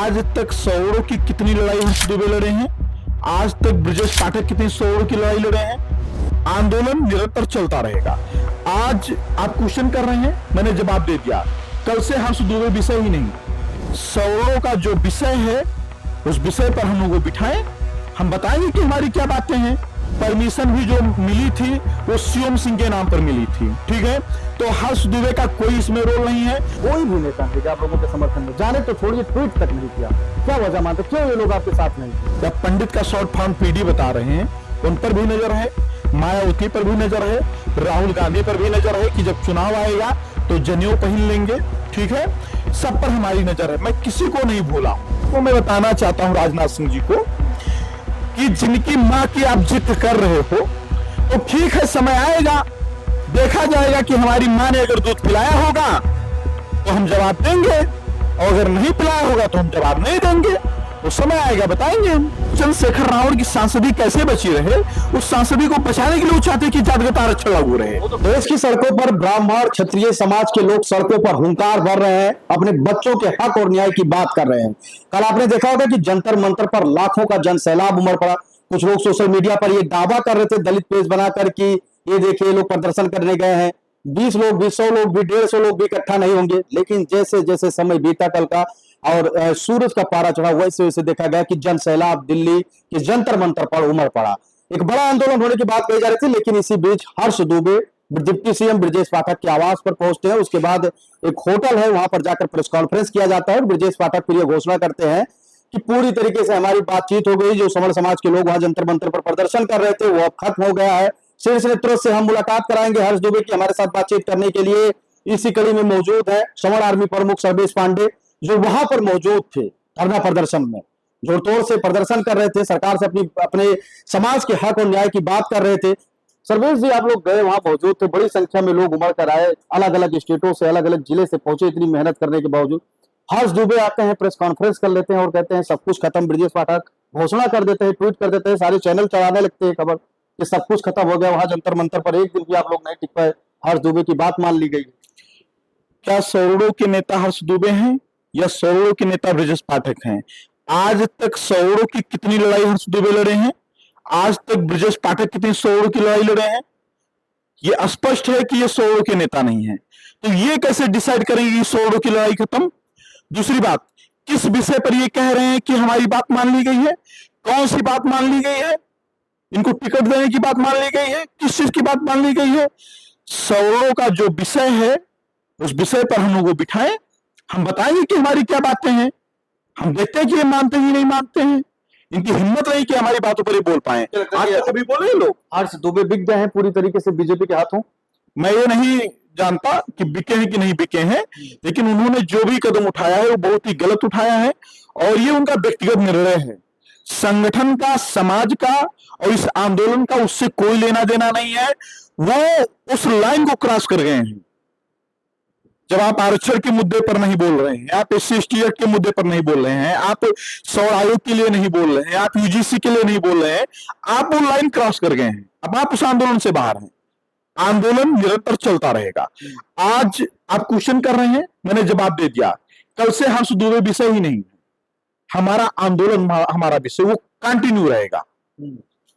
आज तक सौरों की कितनी लड़ाई हर्ष दुबे लड़े हैं? आज तक ब्रजेश पाठक कितनी सौरों की लड़ाई लड़े हैं? आंदोलन निरंतर चलता रहेगा। आज आप क्वेश्चन कर रहे हैं, मैंने जवाब दे दिया। कल से हर्ष दुबे विषय ही नहीं, सौरों का जो विषय है उस विषय पर हम लोग को बिठाएं, हम बताएंगे कि हमारी क्या बातें हैं। परमिशन भी जो मिली थी वो शिवम सिंह के नाम पर मिली थी, ठीक है। तो हर्ष दुबे का कोई इसमें रोल नहीं है। कोई भी नेता नहीं आप लोगों के समर्थन में, जाने तो छोड़िए ट्वीट तक नहीं किया। क्या वजह मानते, क्यों ये लोग आपके साथ नहीं? जब पंडित का शॉर्ट फॉर्म पीडी बता रहे हैं, उन पर भी नजर है, मायावती पर भी नजर है, राहुल गांधी पर भी नजर है कि जब चुनाव आएगा तो जनेऊ पहन लेंगे, ठीक है। सब पर हमारी नजर है, मैं किसी को नहीं भूला। तो मैं बताना चाहता हूं राजनाथ सिंह जी को कि जिनकी मां की आप जिक्र कर रहे हो, तो ठीक है, समय आएगा, देखा जाएगा कि हमारी मां ने अगर दूध पिलाया होगा तो हम जवाब देंगे, और अगर नहीं पिलाया होगा तो हम जवाब नहीं देंगे। तो समय आएगा, बताएंगे हम। चंद्रशेखर रावण की सांसदी कैसे बची रहे, उस सांसदी को बचाने के लिए वो चाहते कि जातिगत आरक्षण लागू रहे। देश की सड़कों पर ब्राह्मण क्षत्रिय समाज के लोग सड़कों पर हुंकार भर रहे हैं, अपने बच्चों के हक और न्याय की बात कर रहे हैं। कल आपने देखा होगा कि जंतर मंतर पर लाखों का जन सैलाब उमड़ पड़ा। कुछ लोग सोशल मीडिया पर ये दावा कर रहे थे दलित पेज बनाकर कि ये देखिए लोग प्रदर्शन करने गए हैं, 20 लोग भी, 100 लोग भी, 150 लोग भी इकट्ठा नहीं होंगे। लेकिन जैसे जैसे समय बीता कल का और सूरज का पारा चढ़ा, वैसे वैसे देखा गया कि जन सैलाब दिल्ली के जंतर मंतर पर उमड़ पड़ा। एक बड़ा आंदोलन होने की बात कही जा रही थी, लेकिन इसी बीच हर्ष दुबे डिप्टी सीएम ब्रजेश पाठक के आवास पर पहुंचते हैं। उसके बाद एक होटल है, वहां पर जाकर प्रेस कॉन्फ्रेंस किया जाता है और ब्रजेश पाठक फिर यह घोषणा करते हैं कि पूरी तरीके से हमारी बातचीत हो गई। जो समर समाज के लोग वहां जंतर मंतर पर प्रदर्शन कर रहे थे वो अब खत्म हो गया है। शीर्ष नेतृत्व से हम मुलाकात कराएंगे हर्ष दुबे की। हमारे साथ बातचीत करने के लिए इसी कड़ी में मौजूद है समर आर्मी प्रमुख सर्वेश पांडे, जो वहां पर मौजूद थे धरना प्रदर्शन में, जोर तोड़ से प्रदर्शन कर रहे थे, सरकार से अपने समाज के हक और न्याय की बात कर रहे थे। सर्वेश जी, आप लोग गए, वहां मौजूद थे, बड़ी संख्या में लोग उमड़ कर आए, अलग अलग स्टेटों से, अलग अलग जिले से पहुंचे। इतनी मेहनत करने के बावजूद हर्ष दुबे आते हैं, प्रेस कॉन्फ्रेंस कर लेते हैं और कहते हैं सब कुछ खत्म। ब्रजेश पाठक घोषणा कर देते हैं, ट्वीट कर देते हैं, सारे चैनल चलाने लगते हैं खबर कि सब कुछ खत्म हो गया। वहां जंतर मंतर पर एक दिन भी आप लोग नहीं टिक पाए, हर्ष दुबे की बात मान ली गई। क्या सौरों के नेता हर्ष दुबे हैं या सौरों के नेता ब्रजेश पाठक हैं? आज तक सौरों की कितनी लड़ाई हर्ष दुबे लड़े हैं? आज तक ब्रजेश पाठक कितनी सौरों की लड़ाई लड़े हैं? ये स्पष्ट है कि ये सौरों के नेता नहीं है। तो ये कैसे डिसाइड करेंगे सौरों की लड़ाई खत्म? दूसरी बात, किस विषय पर ये कह रहे हैं कि हमारी बात मान ली गई है? कौन सी बात मान ली गई है? इनको टिकट देने की बात मान ली गई है? किस चीज की बात मान ली गई है? सौरों का जो विषय है उस विषय पर हम लोग को बिठाएं, हम बताएंगे कि हमारी क्या बातें हैं। हम देखते हैं कि ये मानते ही नहीं मानते हैं, इनकी हिम्मत नहीं कि हमारी बातों पर ही बोल पाए। आज तक कभी बोले लोग? हर्ष दुबे बिक गए हैं पूरी तरीके से बीजेपी के हाथों। मैं ये नहीं जानता कि बिके हैं कि नहीं बिके हैं, लेकिन उन्होंने जो भी कदम उठाया है वो बहुत ही गलत उठाया है और ये उनका व्यक्तिगत निर्णय है। संगठन का, समाज का और इस आंदोलन का उससे कोई लेना देना नहीं है। वो उस लाइन को क्रॉस कर गए हैं। जब आप आरक्षण के मुद्दे पर नहीं बोल रहे हैं, आप SC/ST एक्ट के मुद्दे पर नहीं बोल रहे हैं, आप सौर आयोग के लिए नहीं बोल रहे हैं, आप UGC के लिए नहीं बोल रहे हैं, आप वो लाइन क्रॉस कर गए हैं। अब आप उस आंदोलन से बाहर हैं। आंदोलन निरंतर चलता रहेगा। आज आप क्वेश्चन कर रहे हैं, मैंने जवाब दे दिया। कल से हर्ष दुबे विषय ही नहीं, हमारा आंदोलन, हमारा विषय वो कंटिन्यू रहेगा।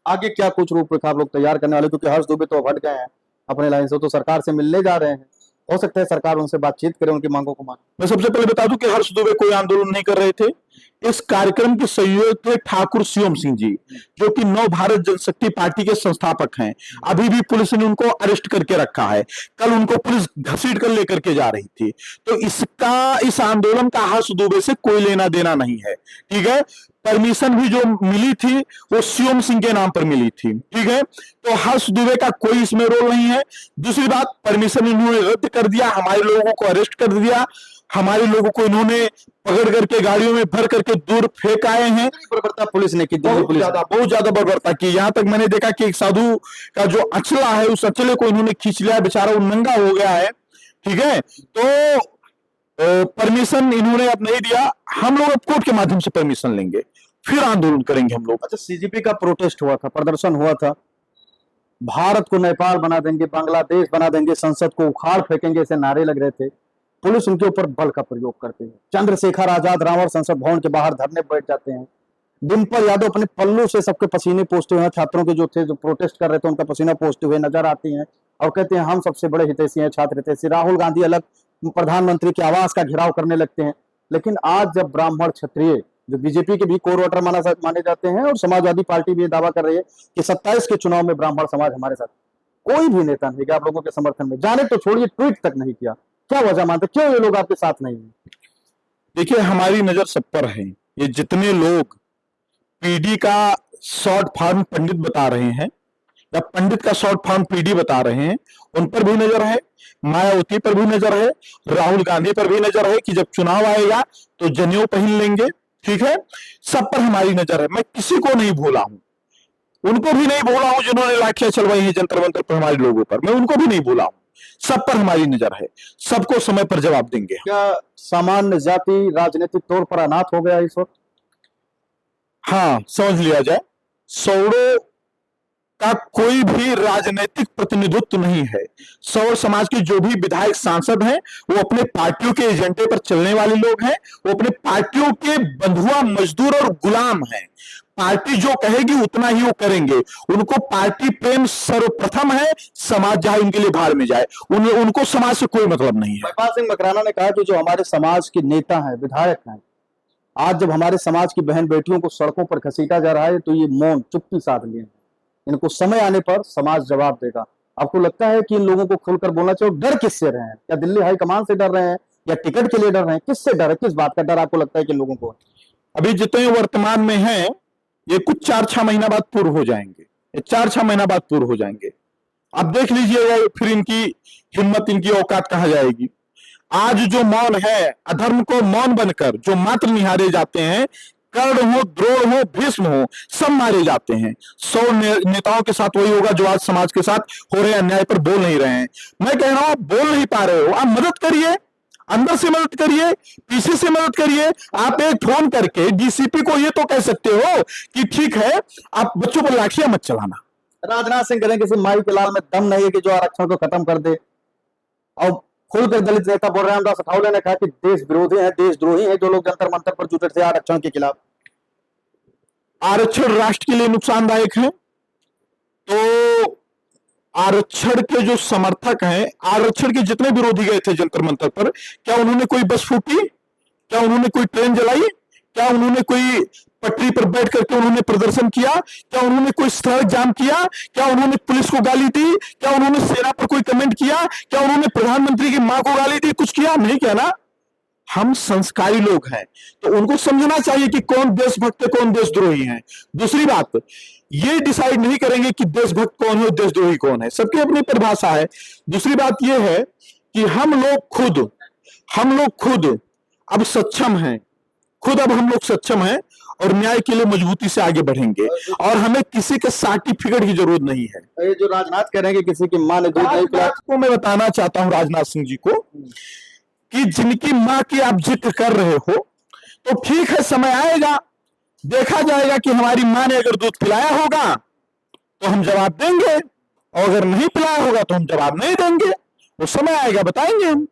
आगे क्या कुछ रूपरेखा आप लोग तैयार करने वाले, क्योंकि हर्ष दुबे तो हट गए हैं अपने लाइन से, तो सरकार से मिलने जा रहे हैं, हो सकता है सरकार उनसे बातचीत करे, उनकी मांगों को माने। मैं सबसे पहले बता दूं कि हर्ष दुबे कोई आंदोलन नहीं कर रहे थे। इस कार्यक्रम के संयोजक थे ठाकुर शिवम सिंह जी, जो कि नव भारत जनशक्ति पार्टी के संस्थापक हैं। अभी भी पुलिस ने उनको अरेस्ट करके रखा है। कल उनको पुलिस घसीट कर लेकर के जा रही थी। तो इस आंदोलन का हर्ष दुबे से कोई लेना देना नहीं है, ठीक है। परमिशन भी जो मिली थी वो शिवम सिंह के नाम पर मिली थी, ठीक है। तो हर्ष दुबे का कोई इसमें रोल नहीं है। दूसरी बात, परमिशन इन्होंने रद्द कर दिया, हमारे लोगों को अरेस्ट कर दिया, हमारे लोगों को इन्होंने पकड़ करके गाड़ियों में भर करके दूर फेंक आए हैं। बर्बरता पुलिस ने की, बहुत ज्यादा बर्बरता की। यहां तक मैंने देखा कि एक साधु का जो अचला है, उस अचले को इन्होंने खींच लिया, बेचारा वो नंगा हो गया है, ठीक है। तो परमिशन इन्होंने अब नहीं दिया। हम लोग अब कोर्ट के माध्यम से परमिशन लेंगे, फिर आंदोलन करेंगे हम लोग। अच्छा, CGP का प्रोटेस्ट हुआ था, प्रदर्शन हुआ था, भारत को नेपाल बना देंगे, बांग्लादेश बना देंगे, संसद को उखाड़ फेंकेंगे, ऐसे नारे लग रहे थे। पुलिस उनके ऊपर बल का प्रयोग करती है। चंद्रशेखर आजाद रावण संसद भवन के बाहर धरने बैठ जाते हैं। डिम्पल यादव अपने पल्लू से सबके पसीने पोंछते हुए, छात्रों के जो थे जो प्रोटेस्ट कर रहे थे उनका पसीना पोंछते हुए नजर आती हैं और कहते हैं हम सबसे बड़े हितैषी हैं, छात्र हितैषी। राहुल गांधी अलग प्रधानमंत्री के आवास का घेराव करने लगते हैं। लेकिन आज जब ब्राह्मण क्षत्रिय, जो बीजेपी के भी कोर वोटर माने जाते हैं, और समाजवादी पार्टी भी दावा कर रही है कि 27 के चुनाव में ब्राह्मण समाज हमारे साथ, कोई भी नेता नहीं गया आप लोगों के समर्थन में, जाने तो छोड़िए ट्वीट तक नहीं किया। क्या वजह मानते, क्यों ये लोग आपके साथ नहीं है? देखिए, हमारी नजर सब पर है। ये जितने लोग पीडी का शॉर्ट फॉर्म पंडित बता रहे हैं या पंडित का शॉर्ट फॉर्म पीडी बता रहे हैं, उन पर भी नजर है, मायावती पर भी नजर है, राहुल गांधी पर भी नजर है कि जब चुनाव आएगा तो जनेऊ पहन लेंगे। ठीक है, सब पर हमारी नजर है। मैं किसी को नहीं भूला हूं, उनको भी नहीं भूला हूं जिन्होंने लाठियां चलवाई हैं जंतर मंतर पर हमारे लोगों पर, मैं उनको भी नहीं भूला हूं। सब पर हमारी नजर है, सबको समय पर जवाब देंगे। क्या सामान्य जाति राजनीतिक तौर पर अनाथ हो गया इस वक्त? हाँ, समझ लिया जाए, सौड़ो का कोई भी राजनीतिक प्रतिनिधित्व नहीं है। सौर समाज के जो भी विधायक सांसद हैं वो अपने पार्टियों के एजेंडे पर चलने वाले लोग हैं, वो अपने पार्टियों के बंधुआ मजदूर और गुलाम हैं। पार्टी जो कहेगी उतना ही वो करेंगे। उनको पार्टी प्रेम सर्वप्रथम है, समाज जाए उनके लिए भाड़ में जाए, उनको समाज से कोई मतलब नहीं है। महिपाल सिंह मकराना ने कहा कि जो हमारे समाज के नेता हैं, विधायक हैं, आज जब हमारे समाज की बहन बेटियों को सड़कों पर घसीटा जा रहा है तो ये मौन चुप्पी साध लिए हैं। इनको समय आने पर समाज जवाब देगा। आपको लगता है कि इन लोगों को खुलकर बोलना चाहिए? डर किससे रहे हैं? क्या दिल्ली हाईकमान से डर रहे हैं या टिकट के लिए डर रहे हैं? किससे डर है, किस बात का डर आपको लगता है कि लोगों को? अभी जितने वर्तमान में हैं ये कुछ 4-6 महीना बाद पूर्व हो जाएंगे, ये 4-6 महीना बाद पूर्व हो जाएंगे। अब देख लीजिएगा फिर इनकी हिम्मत, इनकी औकात कहां जाएगी। आज जो मौन है, अधर्म को मौन बनकर जो मात्र निहारे जाते हैं, कर्ण हो, द्रोण हो, भीष्म हो, सब मारे जाते हैं। 100 नेताओं के साथ वही होगा जो आज समाज के साथ हो रहे अन्याय पर बोल नहीं रहे हैं। मैं कह रहा हूं, बोल नहीं पा रहे हो, आप मदद करिए, अंदर से मदद करिए, पीछे से मदद करिए। आप एक फोन करके डीसीपी को ये तो कह सकते हो कि ठीक है, आप बच्चों पर लाठियां मत चलाना। राजनाथ सिंह करें किसी माई के लाल में दम नहीं है कि जो आरक्षण को खत्म कर दे। और खुलकर दलित नेता बोल रहे हैं, रामदास अठावले ने कहा कि देश विरोधी हैं, देशद्रोही हैं जो लोग जंतर मंतर पर जुटे थे आरक्षण के खिलाफ। आरक्षण राष्ट्र के लिए नुकसानदायक है, तो आरक्षण के जो समर्थक हैं, आरक्षण के जितने विरोधी गए थे जंतर मंतर पर, क्या उन्होंने कोई बस फूकी? क्या उन्होंने कोई ट्रेन जलाई? क्या उन्होंने कोई पटरी पर बैठ करके उन्होंने प्रदर्शन किया? क्या उन्होंने कोई सड़क जाम किया? क्या उन्होंने पुलिस को गाली दी? क्या उन्होंने सेना पर कोई कमेंट किया? क्या उन्होंने प्रधानमंत्री की मां को गाली दी? कुछ किया नहीं, क्या ना? हम संस्कारी लोग हैं, तो उनको समझना चाहिए कि कौन देशभक्त है, कौन देशद्रोही है। दूसरी बात, ये डिसाइड नहीं करेंगे कि देशभक्त कौन है, देशद्रोही कौन है, सबकी अपनी परिभाषा है। दूसरी बात यह है कि हम लोग खुद अब सक्षम हैं, अब हम लोग सक्षम हैं और न्याय के लिए मजबूती से आगे बढ़ेंगे, और हमें किसी के सर्टिफिकेट की जरूरत नहीं है। ये जो राजनाथ कह रहे हैं कि किसी की मां ने दूध नहीं पिलाया, को मैं बताना चाहता हूं राजनाथ सिंह जी को कि जिनकी मां की आप जिक्र कर रहे हो, तो ठीक है, समय आएगा, देखा जाएगा कि हमारी मां ने अगर दूध पिलाया होगा तो हम जवाब देंगे, और अगर नहीं पिलाया होगा तो हम जवाब नहीं देंगे। वो समय आएगा, बताएंगे हम।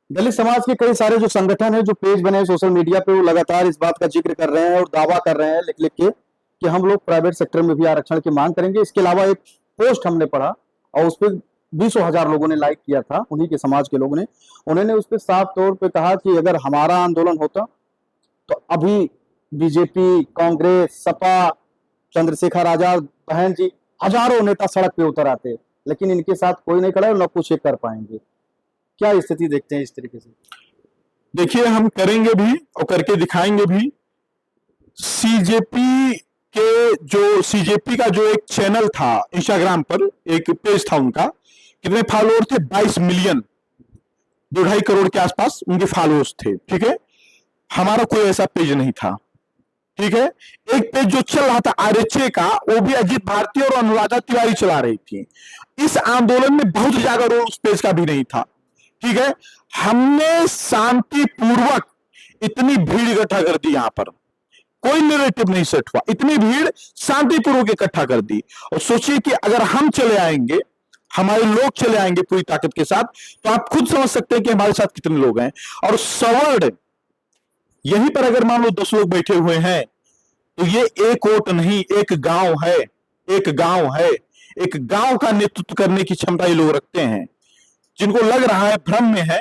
दलित समाज के कई सारे जो संगठन है, जो पेज बने हैं सोशल मीडिया पे, वो लगातार इस बात का जिक्र कर रहे हैं और दावा कर रहे हैं लिख लिख के कि हम लोग प्राइवेट सेक्टर में भी आरक्षण की मांग करेंगे। इसके अलावा एक पोस्ट हमने पढ़ा और उस पर 20,000 लोगों ने लाइक किया था, उन्हीं के समाज के लोगों ने। उन्होंने उस पर साफ तौर पे कहा कि अगर हमारा आंदोलन होता तो अभी बीजेपी, कांग्रेस, सपा, चंद्रशेखर आजाद, बहन जी, हजारों नेता सड़क पे उतर आते, लेकिन इनके साथ कोई नहीं खड़ा और न कुछ कर पाएंगे। क्या स्थिति देखते हैं इस तरीके से? देखिए, हम करेंगे भी और करके दिखाएंगे भी। सीजेपी का जो एक चैनल था इंस्टाग्राम पर, एक पेज था उनका, कितने फॉलोअर थे? 22 मिलियन, 2.5 करोड़ के आसपास उनके फॉलोअर्स थे। ठीक है, हमारा कोई ऐसा पेज नहीं था। ठीक है, एक पेज जो चल रहा था आरएचए का, वो भी अजीत भारती और अनुराधा तिवारी चला रही थी। इस आंदोलन में बहुत ज्यादा रोल उस पेज का भी नहीं था। ठीक है, हमने शांतिपूर्वक इतनी भीड़ इकट्ठा कर दी, यहां पर कोई नैरेटिव नहीं सेट हुआ, इतनी भीड़ शांतिपूर्वक इकट्ठा कर दी। और सोचिए कि अगर हम चले आएंगे हमारे लोग चले आएंगे पूरी ताकत के साथ, तो आप खुद समझ सकते हैं कि हमारे साथ कितने लोग हैं। और सवर्ण यहीं पर अगर मान लो 10 लोग बैठे हुए हैं, तो ये एक वोट नहीं, एक गांव है, एक गांव है। एक गांव का नेतृत्व करने की क्षमता ये लोग रखते हैं। जिनको लग रहा है, भ्रम में है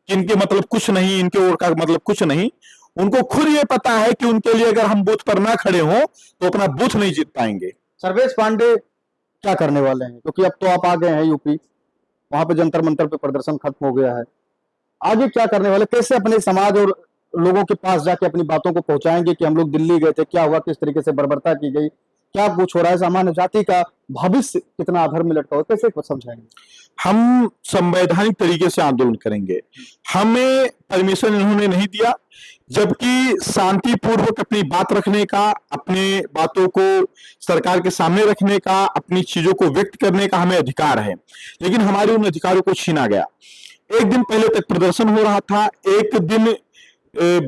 कि इनके मतलब कुछ नहीं, इनके वोट का मतलब कुछ नहीं, उनको खुद ये पता है कि उनके लिए अगर हम बूथ पर ना खड़े हो तो अपना बूथ नहीं जीत पाएंगे। सर्वेश पांडे क्या करने वाले हैं, क्योंकि अब तो आप आ गए हैं यूपी, वहां पे जंतर मंतर पे प्रदर्शन खत्म हो गया है, आगे क्या करने वाले, कैसे अपने समाज और लोगों के पास जाके अपनी बातों को पहुंचाएंगे कि हम लोग दिल्ली गए थे, क्या हुआ, किस तरीके से बर्बरता की गई, क्या कुछ हो रहा है, सामान्य जाति का भविष्य कितना अधर में लटका हुआ, कैसे समझाएंगे? हम संवैधानिक तरीके से आंदोलन करेंगे। हमें परमिशन इन्होंने नहीं दिया, जबकि शांतिपूर्वक अपनी बात रखने का, अपने बातों को सरकार के सामने रखने का, अपनी चीजों को व्यक्त करने का हमें अधिकार है, लेकिन हमारे उन अधिकारों को छीना गया। एक दिन पहले तक प्रदर्शन हो रहा था, एक दिन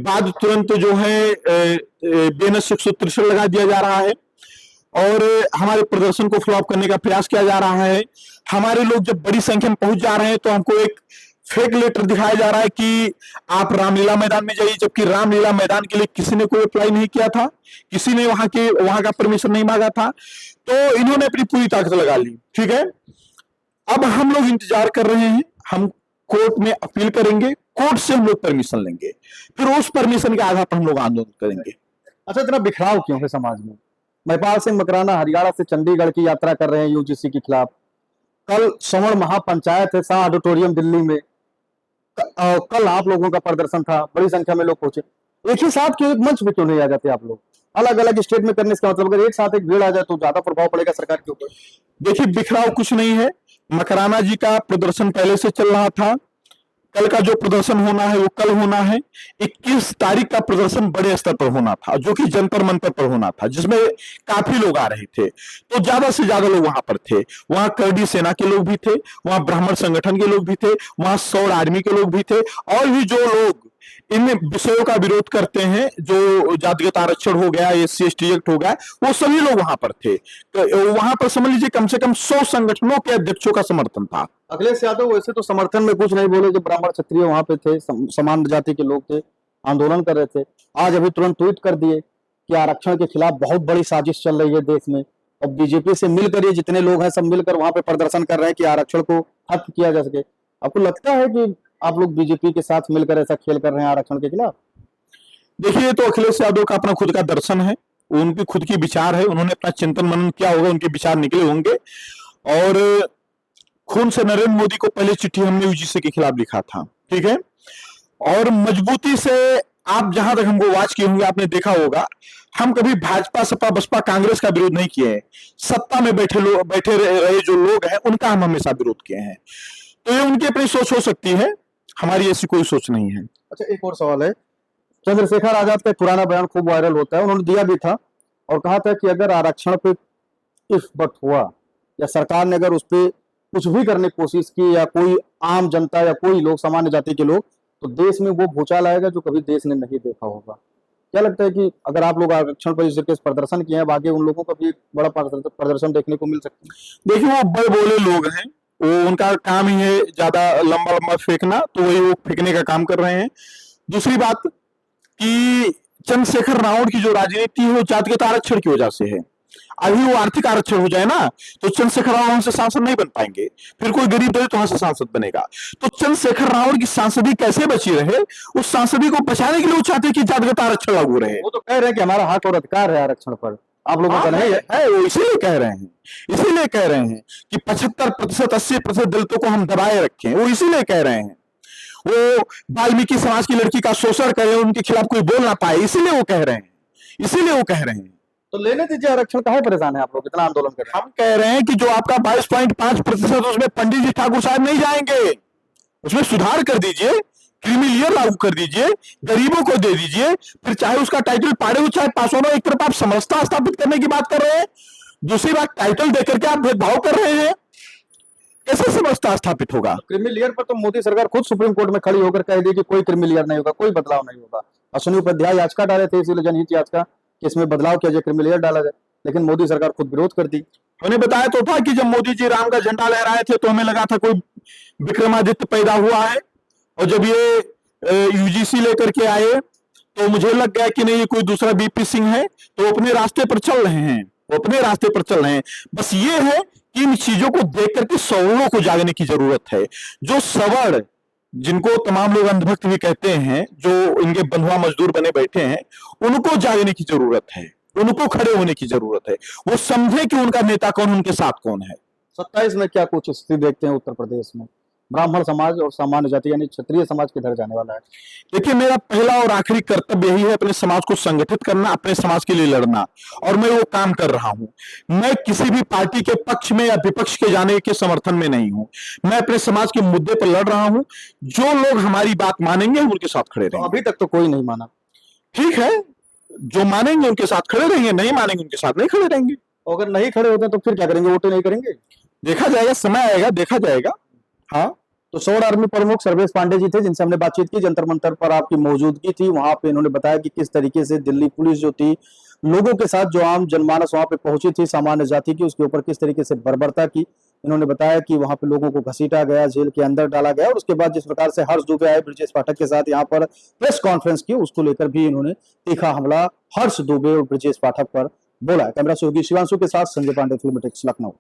बाद तुरंत जो है BNS 163 लगा दिया जा रहा है और हमारे प्रदर्शन को फ्लॉप करने का प्रयास किया जा रहा है। हमारे लोग जब बड़ी संख्या में पहुंच जा रहे हैं तो हमको एक फेक लेटर दिखाया जा रहा है कि आप रामलीला मैदान में जाइए, जबकि रामलीला मैदान के लिए किसी ने कोई अप्लाई नहीं किया था, किसी ने वहां का परमिशन नहीं मांगा था। तो इन्होंने अपनी पूरी ताकत लगा ली। ठीक है, अब हम लोग इंतजार कर रहे हैं, हम कोर्ट में अपील करेंगे, कोर्ट से हम लोग परमिशन लेंगे, फिर उस परमिशन के आधार पर हम लोग आंदोलन करेंगे। अच्छा, इतना बिखराव क्यों है समाज में? महिपाल सिंह मकराना हरियाणा से चंडीगढ़ की यात्रा कर रहे हैं यूजीसी के खिलाफ। कल श्रवण महापंचायत है शाह ऑडिटोरियम दिल्ली में, कल आप लोगों का प्रदर्शन था, बड़ी संख्या में लोग पहुंचे। एक ही साथ क्यों, एक मंच में क्यों नहीं आ जाते आप लोग? अलग अलग स्टेट में करने का मतलब, अगर एक साथ एक भीड़ आ जाए तो ज्यादा प्रभाव पड़ेगा सरकार के ऊपर। देखिए, बिखराव कुछ नहीं है। मकराना जी का प्रदर्शन पहले से चल रहा था, कल का जो प्रदर्शन होना है वो कल होना है। 21 तारीख का प्रदर्शन बड़े स्तर पर होना था, जो कि जंतर मंतर पर होना था, जिसमें काफी लोग आ रहे थे, तो ज्यादा से ज्यादा लोग वहां पर थे। वहां करडी सेना के लोग भी थे, वहां ब्राह्मण संगठन के लोग भी थे, वहां सौर आर्मी के लोग भी थे, और भी जो लोग इन विषयों का विरोध करते हैं, जो जातिगत आरक्षण हो गया, SC/ST एक्ट हो गया, वो सभी लोग वहां पर थे। तो वहां पर समझ लीजिए कम से कम 100 संगठनों के अध्यक्षों का समर्थन था। अखिलेश यादव वैसे तो समर्थन में कुछ नहीं बोले, जो ब्राह्मण क्षत्रिय वहां पे थे, समान जाति के लोग थे, आंदोलन कर रहे थे। आज अभी तुरंत ट्वीट कर दिए कि आरक्षण के खिलाफ बहुत बड़ी साजिश चल रही है देश में, और बीजेपी से मिलकर ये जितने लोग हैं सब मिलकर वहां पे प्रदर्शन कर रहे हैं कि आरक्षण को खत्म किया जा सके। आपको लगता है कि आप लोग बीजेपी के साथ मिलकर ऐसा खेल कर रहे हैं आरक्षण के खिलाफ? देखिए, तो अखिलेश यादव का अपना खुद का दर्शन है, उनकी खुद की विचार है, उन्होंने अपना चिंतन मनन किया होगा, उनके विचार निकले होंगे। और खून से नरेंद्र मोदी को पहले चिट्ठी हमने यूजीसी के खिलाफ लिखा था। ठीक है, और मजबूती से आप जहां तक हमको वॉच किए होंगे, आपने देखा होगा, हम कभी भाजपा, सपा, बसपा, कांग्रेस का विरोध नहीं किए हैं। सत्ता में बैठे रहे जो लोग हैं उनका हम हमेशा विरोध किए हैं। तो ये उनकी अपनी सोच हो सकती है, हमारी ऐसी कोई सोच नहीं है। अच्छा, एक और सवाल है। चंद्रशेखर आजाद का पुराना बयान खूब वायरल होता है, उन्होंने दिया भी था और कहा था कि अगर आरक्षण पे इफ बट हुआ, या सरकार ने अगर उस पर कुछ भी करने की कोशिश की, या कोई आम जनता या कोई लोग, सामान्य जाति के लोग, तो देश में वो भूचाल आएगा जो कभी देश ने नहीं देखा होगा। क्या लगता है कि अगर आप लोग आरक्षण पर इस तरीके से प्रदर्शन किए हैं, आगे उन लोगों का भी बड़ा प्रदर्शन देखने को मिल सकता है? देखिए, वो बड़े बोले लोग हैं, वो उनका काम ही है ज्यादा लंबा लंबा फेंकना, तो वही वो फेंकने का काम कर रहे हैं। दूसरी बात कि चंद्रशेखर रावण की जो राजनीति है वो जातिगत आरक्षण की वजह से है। अभी वो आर्थिक आरक्षण हो जाए ना, तो चंद्रशेखर रावण वहां से सांसद नहीं बन पाएंगे, फिर कोई गरीब दलित वहां से सांसद बनेगा। तो चंद्रशेखर रावण की सांसदी कैसे बची रहे, उस सांसदी को बचाने के लिए वो चाहते हैं कि जातिगत आरक्षण लागू रहे। वो तो कह रहे हैं कि हमारा हक और अधिकार है आरक्षण पर, आप लोगों का नहीं है। वो इसीलिए कह रहे हैं, इसीलिए कह रहे हैं कि 75%, 80% दलितों को हम दबाए रखें, वो इसीलिए कह रहे हैं। वो वाल्मीकि समाज की लड़की का शोषण करे, उनके खिलाफ कोई बोल ना पाए, इसीलिए वो कह रहे हैं, इसीलिए वो कह रहे हैं। तो लेने दीजिए आरक्षण, काहे परेशान है आप लोग, इतना आंदोलन कर रहे हैं? हम कह रहे हैं कि जो आपका 22.5%, उसमें पंडित जी ठाकुर साहब नहीं जाएंगे, उसमें सुधार कर दीजिए, क्रीमी लेयर लागू कर दीजिए, गरीबों को दे दीजिए, फिर चाहे उसका टाइटल पाड़े हो चाहे पास होना। एक तरफ आप समरसता स्थापित करने की बात कर रहे हैं, दूसरी बात टाइटल देकर के आप भेदभाव कर रहे हैं, कैसे समरसता स्थापित होगा? क्रीमी लेयर पर तो मोदी सरकार खुद सुप्रीम कोर्ट में खड़ी होकर कह दी कि कोई क्रीमी लेयर नहीं होगा, कोई बदलाव नहीं होगा। अश्विनी उपाध्याय याचिका डाले थे, इसीलिए जनहित याचिका कि इसमें बदलाव किया जाए, क्रीमी लेयर डाला जाए। लेकिन मोदी सरकार खुद विरोध कर दी। उन्हें बताया तो था कि जब मोदी जी राम का झंडा लहराए थे तो हमें लगा था कोई विक्रमादित्य पैदा हुआ है, और जब ये यूजीसी लेकर के आए तो मुझे लग गया कि नहीं ये कोई दूसरा बीपी सिंह है, तो वो अपने रास्ते पर चल रहे हैं, वो अपने रास्ते पर चल रहे हैं। बस ये है कि इन चीजों को देख करके सवर्णों को जागने की जरूरत है। जो सवर्ण, जिनको तमाम लोग अंधभक्त भी कहते हैं, जो इनके बंधुआ मजदूर बने बैठे हैं, उनको जागने की जरूरत है, उनको खड़े होने की जरूरत है। वो समझे कि उनका नेता कौन, उनके साथ कौन है। 27 में क्या कुछ स्थिति देखते हैं उत्तर प्रदेश में? ब्राह्मण समाज और सामान्य जाति यानी क्षत्रिय समाज किधर जाने वाला है? देखिए, मेरा पहला और आखिरी कर्तव्य यही है अपने समाज को संगठित करना, अपने समाज के लिए लड़ना, और मैं वो काम कर रहा हूं। मैं किसी भी पार्टी के पक्ष में या विपक्ष के जाने के समर्थन में नहीं हूं। मैं अपने समाज के मुद्दे पर लड़ रहा हूं। जो लोग हमारी बात मानेंगे उनके साथ खड़े तो रहेंगे। अभी तक तो कोई नहीं माना। ठीक है, जो मानेंगे उनके साथ खड़े रहेंगे, नहीं मानेंगे उनके साथ नहीं खड़े रहेंगे। अगर नहीं खड़े होते तो फिर क्या करेंगे? वोटें नहीं करेंगे? देखा जाएगा, समय आएगा, देखा जाएगा। हाँ, तो सौर आर्मी प्रमुख सर्वेश पांडे जी थे जिनसे हमने बातचीत की। जंतर मंतर पर आपकी मौजूदगी थी, वहां पे इन्होंने बताया कि किस तरीके से दिल्ली पुलिस जो थी लोगों के साथ, जो आम जनमानस वहां पे पहुंची थी सामान्य जाति की, उसके ऊपर किस तरीके से बर्बरता की। इन्होंने बताया कि वहां पे लोगों को घसीटा गया, जेल के अंदर डाला गया, और उसके बाद जिस प्रकार से हर्ष दुबे आए ब्रजेश पाठक के साथ यहाँ पर प्रेस कॉन्फ्रेंस की, उसको लेकर भी इन्होंने तीखा हमला हर्ष दुबे और ब्रजेश पाठक पर बोला। कैमरा सहयोगी शिवांशु के साथ संजय पांडे, फिल्म टेक्स, लखनऊ।